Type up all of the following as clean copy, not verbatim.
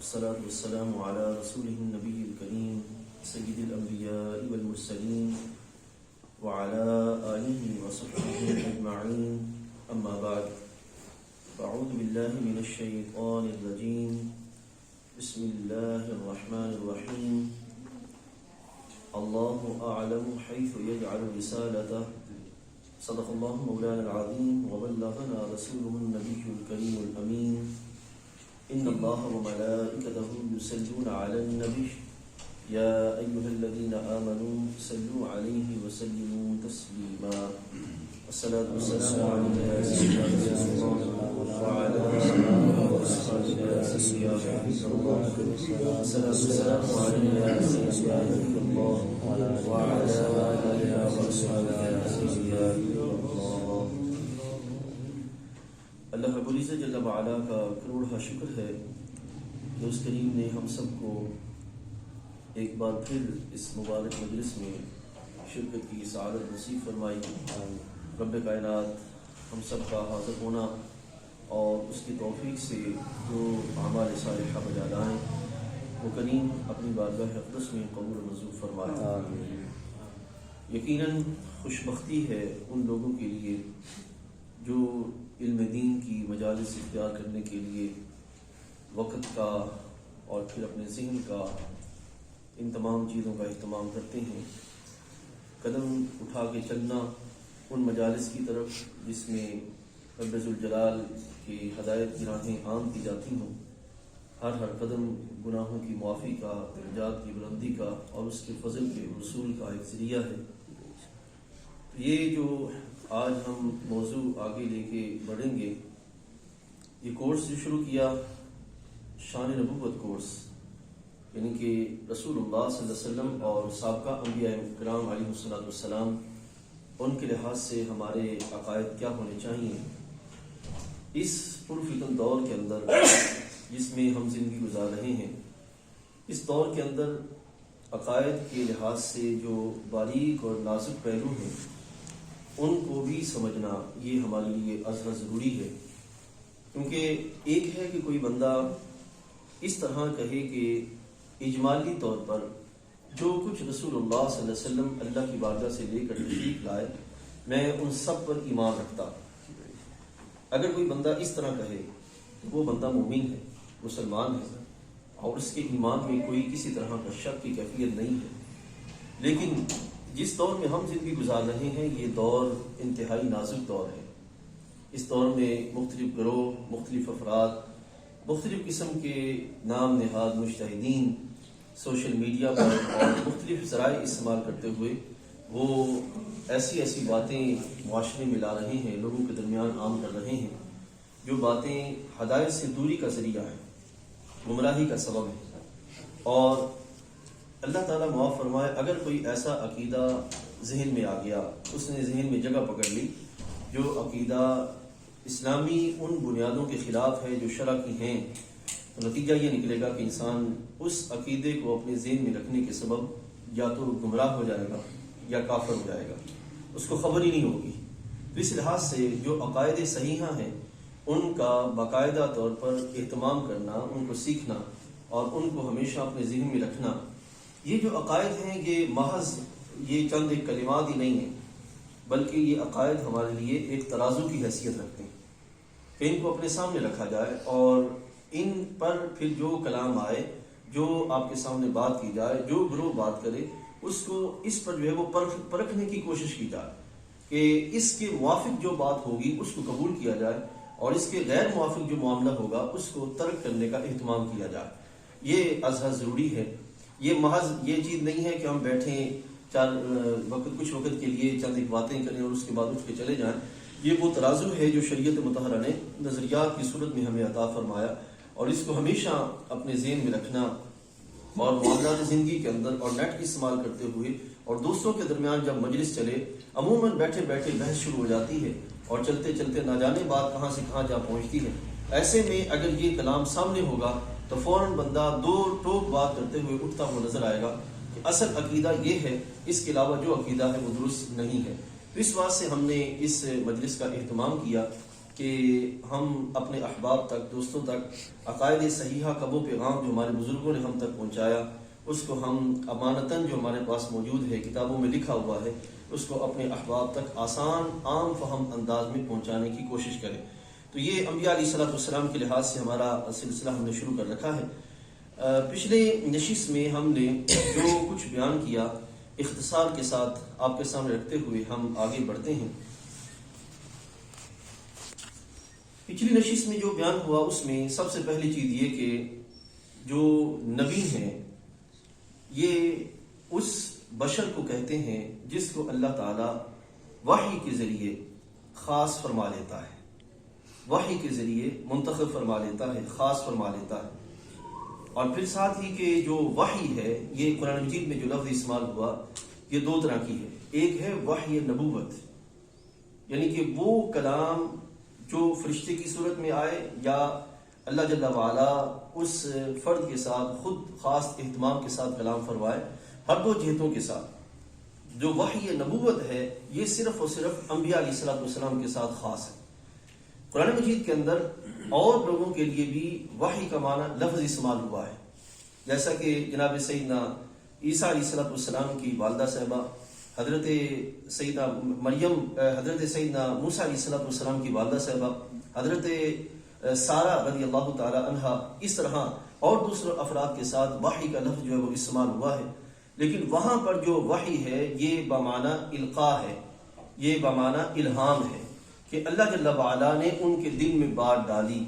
والصلاة والسلام على رسوله النبي الكريم سيد الأنبياء والمرسلين وعلى آله وصحبه أجمعين أما بعد فأعوذ بالله من الشيطان الرجيم بسم الله الرحمن الرحيم الله أعلم حيث يجعل رسالته صدق الله مولانا العظيم وبلغنا رسوله النبي الكريم الأمين إن الله وملائكته يصلون على النبي يا أيها الذين آمنوا صلوا عليه وسلموا تسليما الصلاة والسلام عليك يا سيدنا رسول الله وعلى آله وصحبه يا حبيب الله الصلاة والسلام عليك يا سيدنا نبي الله وعلى آله وصحبه يا حبيب الله. اللہ رب العزت جل وعلا کا کروڑا شکر ہے کہ اس کریم نے ہم سب کو ایک بار پھر اس مبارک مجلس میں شرکت کی سعادت نصیب فرمائی. رب کائنات ہم سب کا حاضر ہونا اور اس کی توفیق سے جو اعمال صالحہ بجا لائیں وہ کریم اپنی بارگاہ اقدس میں قبول و منظور فرمائے. یقیناً خوش بختی ہے ان لوگوں کے لیے جو علم دین کی مجالس اختیار کرنے کے لیے وقت کا اور پھر اپنے ذہن کا ان تمام چیزوں کا اہتمام کرتے ہیں. قدم اٹھا کے چلنا ان مجالس کی طرف جس میں رب ذوالجلال کی ہدایت کی راہیں عام کی جاتی ہوں. ہر قدم گناہوں کی معافی کا، درجات کی بلندی کا اور اس کے فضل کے حصول کا ایک ذریعہ ہے. یہ جو آج ہم موضوع آگے لے کے بڑھیں گے، یہ کورس جو شروع کیا شان نبوت کورس، یعنی کہ رسول اللہ صلی اللہ علیہ وسلم اور سابقہ انبیاء کرام علیہ السلام ان کے لحاظ سے ہمارے عقائد کیا ہونے چاہیے اس پرفتن دور کے اندر جس میں ہم زندگی گزار رہے ہیں. اس دور کے اندر عقائد کے لحاظ سے جو باریک اور نازک پہلو ہیں ان کو بھی سمجھنا یہ ہمارے لیے ازحد ضروری ہے. کیونکہ ایک ہے کہ کوئی بندہ اس طرح کہے کہ اجمالی طور پر جو کچھ رسول اللہ صلی اللہ علیہ وسلم اللہ کی بارگاہ سے لے کر تشریف لائے میں ان سب پر ایمان رکھتا. اگر کوئی بندہ اس طرح کہے تو وہ بندہ مومن ہے، مسلمان ہے اور اس کے ایمان میں کوئی کسی طرح کا شک کی کیفیت نہیں ہے. لیکن جس دور میں ہم زندگی گزار رہے ہیں یہ دور انتہائی نازک دور ہے. اس دور میں مختلف گروہ، مختلف افراد، مختلف قسم کے نام نہاد مجتہدین سوشل میڈیا پر اور مختلف ذرائع استعمال کرتے ہوئے وہ ایسی باتیں معاشرے میں لا رہے ہیں، لوگوں کے درمیان عام کر رہے ہیں جو باتیں ہدایت سے دوری کا ذریعہ ہے، گمراہی کا سبب ہے. اور اللہ تعالیٰ معاف فرمائے اگر کوئی ایسا عقیدہ ذہن میں آ گیا، اس نے ذہن میں جگہ پکڑ لی جو عقیدہ اسلامی ان بنیادوں کے خلاف ہے جو شرع کی ہیں، تو نتیجہ یہ نکلے گا کہ انسان اس عقیدے کو اپنے ذہن میں رکھنے کے سبب یا تو گمراہ ہو جائے گا یا کافر ہو جائے گا، اس کو خبر ہی نہیں ہوگی. تو اس لحاظ سے جو عقائد صحیحہ ہیں ان کا باقاعدہ طور پر اہتمام کرنا، ان کو سیکھنا اور ان کو ہمیشہ اپنے ذہن میں رکھنا. یہ جو عقائد ہیں یہ محض یہ چند ایک کلمات ہی نہیں ہیں، بلکہ یہ عقائد ہمارے لیے ایک ترازو کی حیثیت رکھتے ہیں کہ ان کو اپنے سامنے رکھا جائے اور ان پر پھر جو کلام آئے، جو آپ کے سامنے بات کی جائے، جو گروہ بات کرے اس کو اس پر جو ہے وہ پرکھنے کی کوشش کی جائے کہ اس کے موافق جو بات ہوگی اس کو قبول کیا جائے اور اس کے غیر موافق جو معاملہ ہوگا اس کو ترک کرنے کا اہتمام کیا جائے. یہ ازحد ضروری ہے. یہ محض یہ چیز نہیں ہے کہ ہم بیٹھیں کچھ وقت کے لیے چند ایک باتیں کریں اور اس کے بعد اٹھ کے چلے جائیں. یہ وہ ترازو ہے جو شریعت مطہرہ نے نظریات کی صورت میں ہمیں عطا فرمایا اور اس کو ہمیشہ اپنے ذہن میں رکھنا اور معاملات زندگی کے اندر اور نیٹ کی استعمال کرتے ہوئے اور دوستوں کے درمیان جب مجلس چلے عموماً بیٹھے بیٹھے بحث شروع ہو جاتی ہے اور چلتے چلتے نہ جانے بات کہاں سے کہاں جا پہنچتی ہے. ایسے میں اگر یہ کلام سامنے ہوگا تو فوراً بندہ دو ٹوک بات کرتے ہوئے اٹھتا ہوا نظر آئے گا کہ اصل عقیدہ یہ ہے، اس کے علاوہ جو عقیدہ ہے وہ درست نہیں ہے. تو اس بات سے ہم نے اس مجلس کا اہتمام کیا کہ کہ ہم اپنے احباب تک، دوستوں تک عقائد صحیحہ کا وہ پیغام جو ہمارے بزرگوں نے ہم تک پہنچایا اس کو ہم امانتاً جو ہمارے پاس موجود ہے، کتابوں میں لکھا ہوا ہے، اس کو اپنے احباب تک آسان عام فہم انداز میں پہنچانے کی کوشش کریں۔ تو یہ انبیاء علیہ السلام کے لحاظ سے ہمارا سلسلہ ہم نے شروع کر رکھا ہے۔ پچھلے نشست میں ہم نے جو کچھ بیان کیا اختصار کے ساتھ آپ کے سامنے رکھتے ہوئے ہم آگے بڑھتے ہیں۔ پچھلی نشست میں جو بیان ہوا اس میں سب سے پہلی چیز یہ کہ جو نبی ہیں یہ اس بشر کو کہتے ہیں جس کو اللہ تعالیٰ وحی کے ذریعے خاص فرما لیتا ہے، وحی کے ذریعے منتخب فرما لیتا ہے، خاص فرما لیتا ہے۔ اور پھر ساتھ ہی کہ جو وحی ہے، یہ قرآن مجید میں جو لفظ استعمال ہوا یہ دو طرح کی ہے۔ ایک ہے وحی نبوت، یعنی کہ وہ کلام جو فرشتے کی صورت میں آئے یا اللہ جل وعلا اس فرد کے ساتھ خود خاص اہتمام کے ساتھ کلام فرمائے، ہر دو جہتوں کے ساتھ۔ جو وحی نبوت ہے یہ صرف اور صرف انبیاء علیہ السلام کے ساتھ خاص ہے۔ قرآن مجید کے اندر اور لوگوں کے لیے بھی وحی کا معنی لفظ استعمال ہوا ہے، جیسا کہ جناب سیدنا عیسیٰ علیہ السلام کی والدہ صاحبہ، حضرت سیدنا مریم، حضرت سیدنا موسیٰ علیہ السلام کی والدہ صاحبہ، حضرت سارہ رضی اللہ تعالی عنہا، اس طرح اور دوسرے افراد کے ساتھ وحی کا لفظ جو ہے وہ استعمال ہوا ہے۔ لیکن وہاں پر جو وحی ہے یہ بمعنی القاء ہے، یہ بمعنی الہام ہے کہ اللہ جل وعلا نے ان کے دل میں بات ڈالی،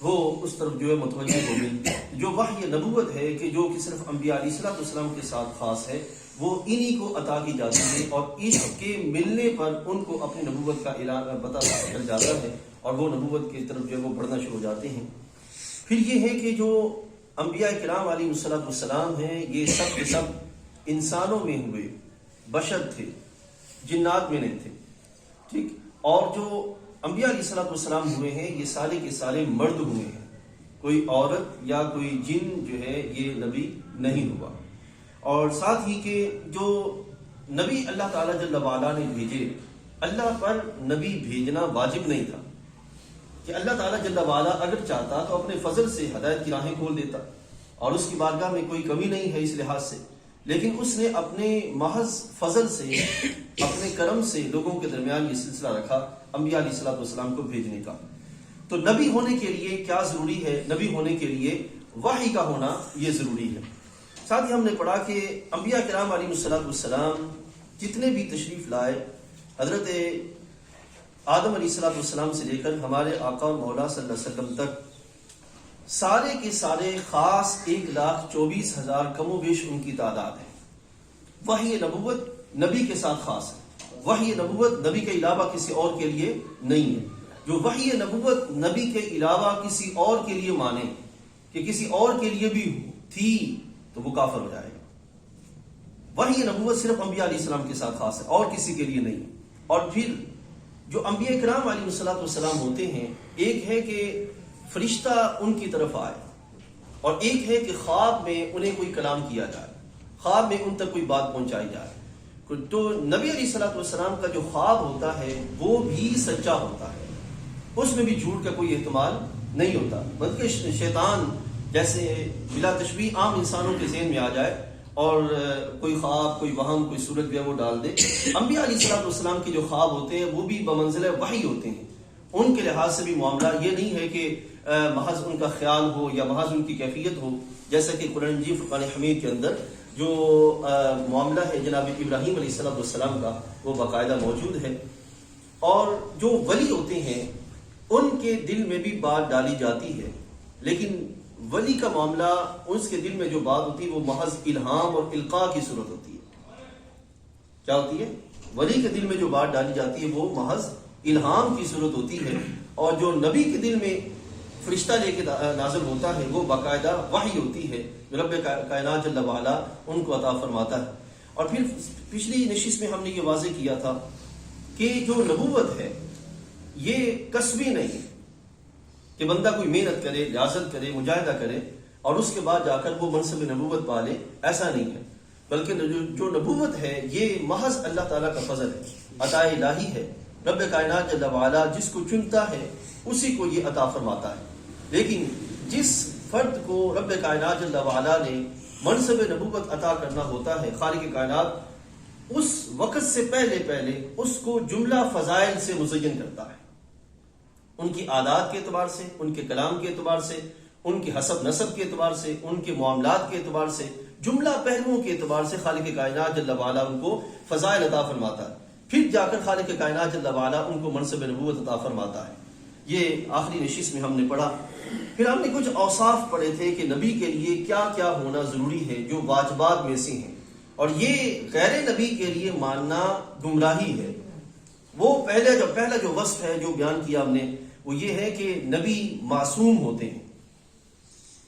وہ اس طرف جو ہے متوجہ ہو گئی۔ جو وحی نبوت ہے کہ جو کہ صرف انبیاء علیہ السلام کے ساتھ خاص ہے، وہ انہی کو عطا کی جاتی ہے، اور اس کے ملنے پر ان کو اپنی نبوت کا اعلان پتہ چل جاتا ہے اور وہ نبوت کی طرف جو ہے وہ بڑھنا شروع ہو جاتے ہیں۔ پھر یہ ہے کہ جو انبیاء کرام علیہ السلام ہیں یہ سب کے سب انسانوں میں ہوئے، بشر تھے، جنات میں نہیں تھے، ٹھیک۔ اور جو انبیاء علیہ السلام ہوئے ہیں یہ سارے کے سارے مرد ہوئے ہیں، کوئی عورت یا کوئی جن جو ہے یہ نبی نہیں ہوا۔ اور ساتھ ہی کہ جو نبی اللہ تعالیٰ جل وعلا نے بھیجے، اللہ پر نبی بھیجنا واجب نہیں تھا کہ اللہ تعالیٰ جل وعلا اگر چاہتا تو اپنے فضل سے ہدایت کی راہیں کھول دیتا، اور اس کی بارگاہ میں کوئی کمی نہیں ہے اس لحاظ سے، لیکن اس نے اپنے محض فضل سے، اپنے کرم سے لوگوں کے درمیان یہ سلسلہ رکھا انبیاء علیہ السلام کو بھیجنے کا۔ تو نبی ہونے کے لیے کیا ضروری ہے؟ نبی ہونے کے لیے وحی کا ہونا یہ ضروری ہے۔ ساتھ ہی ہم نے پڑھا کہ انبیاء کرام علیہ السلام جتنے بھی تشریف لائے، حضرت آدم علیہ السلام سے لے کر ہمارے آقا اور مولا صلی اللہ علیہ وسلم تک، سارے کے سارے خاص 1,24,000 کم و بیش ان کی تعداد ہے۔ وحی نبوت نبی کے ساتھ خاص ہے، وحی نبوت نبی کے علاوہ کسی اور کے لیے نہیں ہے۔ جو وحی نبوت نبی کے علاوہ کسی اور کے لیے مانے کہ کسی اور کے لیے بھی تھی تو وہ کافر ہو جائے گا۔ وحی نبوت صرف انبیاء علیہ السلام کے ساتھ خاص ہے اور کسی کے لیے نہیں۔ اور پھر جو انبیاء کرام علیہ السلام ہوتے ہیں، ایک ہے کہ فرشتہ ان کی طرف آئے، اور ایک ہے کہ خواب میں انہیں کوئی کلام کیا جائے، خواب میں ان تک کوئی بات پہنچائی جائے۔ تو نبی علیہ السلام کا جو خواب ہوتا ہے وہ بھی سچا ہوتا ہے، اس میں بھی جھوٹ کا کوئی احتمال نہیں ہوتا، بلکہ شیطان جیسے بلا تشبیہ عام انسانوں کے ذہن میں آ جائے اور کوئی خواب، کوئی وہم، کوئی صورت بھی وہ ڈال دے۔ انبیاء علیہ السلام کے جو خواب ہوتے ہیں وہ بھی بمنزلہ وحی ہوتے ہیں، ان کے لحاظ سے بھی معاملہ یہ نہیں ہے کہ محض ان کا خیال ہو یا محض ان کی کیفیت ہو، جیسا کہ قرآن مجید فرقان حمید کے اندر جو معاملہ ہے جناب ابراہیم علیہ السلام کا وہ باقاعدہ موجود ہے۔ اور جو ولی ہوتے ہیں ان کے دل میں بھی بات ڈالی جاتی ہے، لیکن ولی کا معاملہ اس کے دل میں جو بات ہوتی ہے وہ محض الہام اور القاء کی صورت ہوتی ہے۔ کیا ہوتی ہے؟ ولی کے دل میں جو بات ڈالی جاتی ہے وہ محض الہام کی صورت ہوتی ہے، اور جو نبی کے دل میں فرشتہ لے کے نازل ہوتا ہے وہ باقاعدہ وحی ہوتی ہے جو رب کائنات جل وعلا ان کو عطا فرماتا ہے۔ اور پھر پچھلی نشست میں ہم نے یہ واضح کیا تھا کہ جو نبوت ہے یہ کسبی نہیں کہ بندہ کوئی محنت کرے، ریاضت کرے، مجاہدہ کرے اور اس کے بعد جا کر وہ منصب نبوت پالے، ایسا نہیں ہے، بلکہ جو نبوت ہے یہ محض اللہ تعالیٰ کا فضل ہے، عطا الہی ہے، رب کائنات جل وعلا جس کو چنتا ہے اسی کو یہ عطا فرماتا ہے. لیکن جس فرد کو رب کائنات جل وعلا نے منصب نبوت عطا کرنا ہوتا ہے، خالق کائنات اس وقت سے پہلے اس کو جملہ فضائل سے مزین کرتا ہے، ان کی عادات کے اعتبار سے، ان کے کلام کے اعتبار سے، ان کے حسب نسب کے اعتبار سے، ان کے معاملات کے اعتبار سے، جملہ پہلوؤں کے اعتبار سے خالق کائنات جل وعلا ان کو فضائل عطا فرماتا ہے. پھر جا کر خالق کائنات جل وعلا ان کو منصب نبوت عطا فرماتا ہے. یہ آخری نشست میں ہم نے پڑھا. پھر ہم نے کچھ اوصاف پڑھے تھے کہ نبی کے لیے کیا کیا ہونا ضروری ہے جو واجبات میں سے ہیں، اور یہ غیر نبی کے لیے ماننا گمراہی ہے. وہ پہلا جو وصف ہے جو بیان کیا ہم نے وہ یہ ہے کہ نبی معصوم ہوتے ہیں،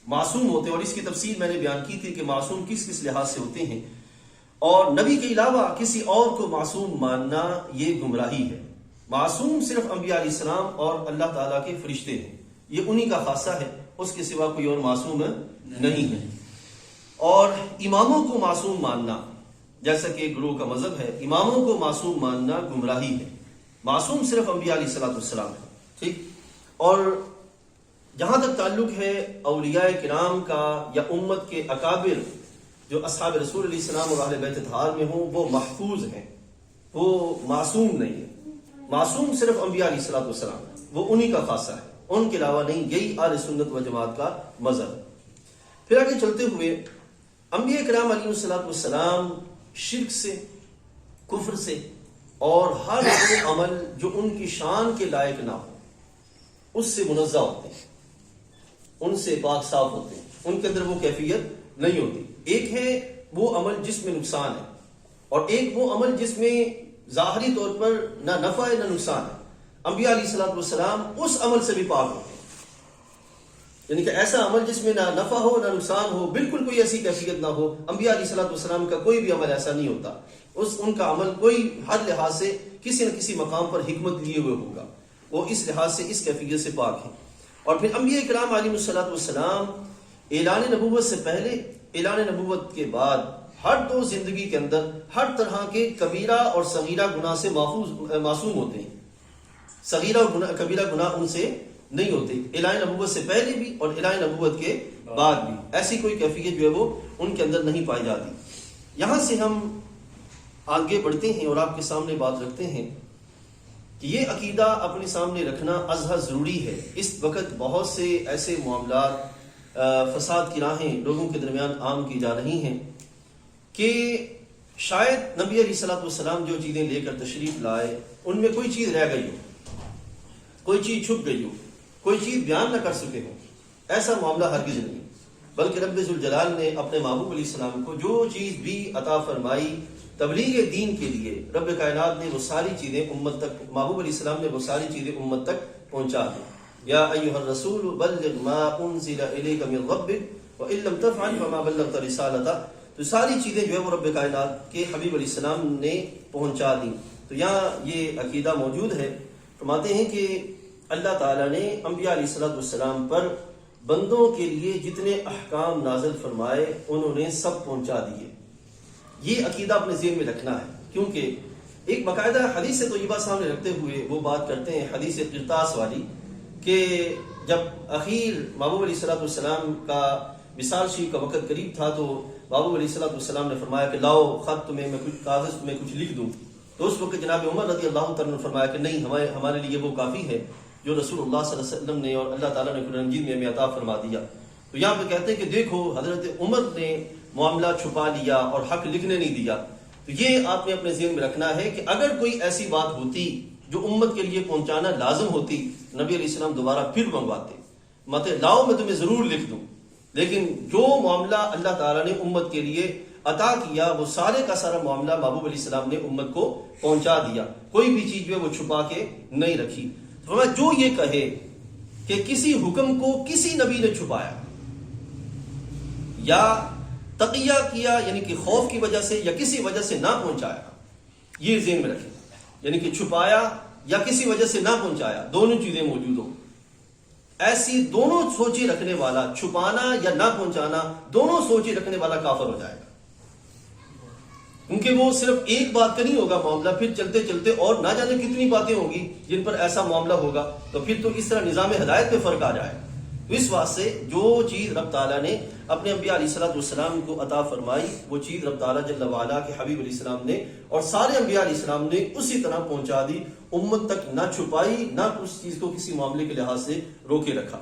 اور اس کی تفصیل میں نے بیان کی تھی کہ معصوم کس کس لحاظ سے ہوتے ہیں، اور نبی کے علاوہ کسی اور کو معصوم ماننا یہ گمراہی ہے. معصوم صرف انبیاء علیہ السلام اور اللہ تعالیٰ کے فرشتے ہیں، یہ انہی کا خاصہ ہے، اس کے سوا کوئی اور معصوم نہیں ہے. اور اماموں کو معصوم ماننا، جیسا کہ گروہ کا مذہب ہے، اماموں کو معصوم ماننا گمراہی ہے. معصوم صرف انبیاء علیہ السلام ہے. ٹھیک. اور جہاں تک تعلق ہے اولیاء کرام کا یا امت کے اکابر جو اصحاب رسول علیہ السلام اور اہل بیت اطہار میں ہوں، وہ محفوظ ہیں، وہ معصوم نہیں ہے. معصوم صرف انبیاء علیہ السلام ہے، وہ انہی کا خاصہ ہے، ان کے علاوہ نہیں. یہی اہل سنت و جماعت کا مذہب. پھر آگے چلتے ہوئے انبیاء کرام علیہ السلام شرک سے، کفر سے اور ہر وہ عمل جو ان کی شان کے لائق نہ ہو اس سے منزہ ہوتے ہیں، ان سے پاک صاف ہوتے ہیں، ان کے اندر وہ کیفیت نہیں ہوتی. ایک ہے وہ عمل جس میں نقصان ہے، اور ایک وہ عمل جس میں ظاہری طور پر نہ نفع ہے نہ نقصان ہے. انبیاء علیہ السلام اس عمل سے بھی پاک ہوتے ہیں، یعنی کہ ایسا عمل جس میں نہ نفع ہو نہ نقصان ہو، بالکل کوئی ایسی کیفیت نہ ہو. انبیاء علیہ السلام کا کوئی بھی عمل ایسا نہیں ہوتا، ان کا عمل کوئی ہر لحاظ سے کسی نہ کسی مقام پر حکمت لیے ہوئے ہوگا، وہ اس لحاظ سے اس کیفیت سے پاک ہیں. اور پھر انبیاء کرام علیہ السلام اعلان نبوت سے پہلے، اعلان نبوت کے بعد ہر دور زندگی کے اندر ہر طرح کے کبیرہ اور صغیرہ گناہ سے معصوم ہوتے ہیں. صغیرہ اور کبیرہ گناہ ان سے نہیں ہوتے، اعلان نبوت سے پہلے بھی اور اعلان نبوت کے بعد بھی. ایسی کوئی کیفیت جو ہے وہ ان کے اندر نہیں پائی جاتی. یہاں سے ہم آگے بڑھتے ہیں اور آپ کے سامنے بات رکھتے ہیں کہ یہ عقیدہ اپنے سامنے رکھنا ازحد ضروری ہے. اس وقت بہت سے ایسے معاملات، فساد کی راہیں لوگوں کے درمیان عام کی جا رہی ہیں کہ شاید نبی علیہ السلام جو چیزیں لے کر تشریف لائے ان میں کوئی چیز رہ گئی ہو، کوئی چیز چھپ گئی ہو، کوئی چیز بیان نہ کر سکے ہو. ایسا معاملہ ہرگز نہیں، بلکہ رب ذوالجلال نے اپنے محبوب علیہ السلام کو جو چیز بھی عطا فرمائی تبلیغ دین کے لیے، رب کائنات نے وہ ساری چیزیں امت تک، محبوب علیہ السلام نے وہ ساری چیزیں امت تک پہنچا دی. یا ایھا الرسول بلغ ما انزل الیک من ربک وان لم تفعل فما بلغت رسالتہ. تو ساری چیزیں جو ہے وہ رب کائنات کے حبیب علیہ السلام نے پہنچا دی. تو یہاں یہ عقیدہ موجود ہے. فرماتے ہیں کہ اللہ تعالیٰ نے انبیاء علیہ السلام پر بندوں کے لیے جتنے احکام نازل فرمائے انہوں نے سب پہنچا دیے. یہ عقیدہ اپنے ذہن میں رکھنا ہے، کیونکہ ایک باقاعدہ حدیث طیبہ سامنے رکھتے ہوئے وہ بات کرتے ہیں، حدیث قرطاس والی، کہ جب اخیر محبوب علیہ السلام کا وصال شریف کا وقت قریب تھا تو محبوب علیہ السلام نے فرمایا کہ لاؤ خط تمہیں میں کچھ کاغذ تمہیں کچھ لکھ دوں. تو اس وقت جناب عمر رضی اللہ تعالیٰ نے فرمایا کہ نہیں، ہمارے لیے وہ کافی ہے جو رسول اللہ صلی اللہ علیہ وسلم نے اور اللہ تعالیٰ نے قرآن مجید میں ہمیں عطا فرما دیا. تو یہاں پہ کہتے ہیں کہ دیکھو حضرت عمر نے معاملہ چھپا لیا اور حق لکھنے نہیں دیا. تو یہ آپ نے اپنے ذہن میں رکھنا ہے کہ اگر کوئی ایسی بات ہوتی جو امت کے لیے پہنچانا لازم ہوتی، نبی علیہ السلام دوبارہ پھر منگواتے، مت لاؤ میں تمہیں ضرور لکھ دوں. لیکن جو معاملہ اللہ تعالیٰ نے امت کے لیے عطا کیا وہ سارے کا سارا معاملہ محبوب علیہ السلام نے امت کو پہنچا دیا، کوئی بھی چیز جو ہے وہ چھپا کے نہیں رکھی. تو جو یہ کہے کہ کسی حکم کو کسی نبی نے چھپایا یا تقیہ کیا، یعنی کہ خوف کی وجہ سے یا کسی وجہ سے نہ پہنچایا، یہ ذہن میں رکھیں. یعنی کہ چھپایا یا کسی وجہ سے نہ پہنچایا، دونوں چیزیں موجود ہوں. ایسی دونوں سوچی رکھنے والا، چھپانا یا نہ پہنچانا، دونوں سوچی رکھنے والا کافر ہو جائے گا. کیونکہ وہ صرف ایک بات کا نہیں ہوگا معاملہ، پھر چلتے چلتے اور نہ جانے کتنی باتیں ہوں گی جن پر ایسا معاملہ ہوگا، تو پھر تو اس طرح نظام ہدایت میں فرق آ جائے۔ تو اس واسطے جو چیز رب تعالیٰ نے اپنے انبیاء علیہ السلام کو عطا فرمائی، وہ چیز رب تعالیٰ جل وعلا کے حبیب علیہ السلام نے اور سارے انبیاء علیہ السلام نے اسی طرح پہنچا دی، امت تک نہ چھپائی، نہ اس چیز کو کسی معاملے کے لحاظ سے روکے رکھا۔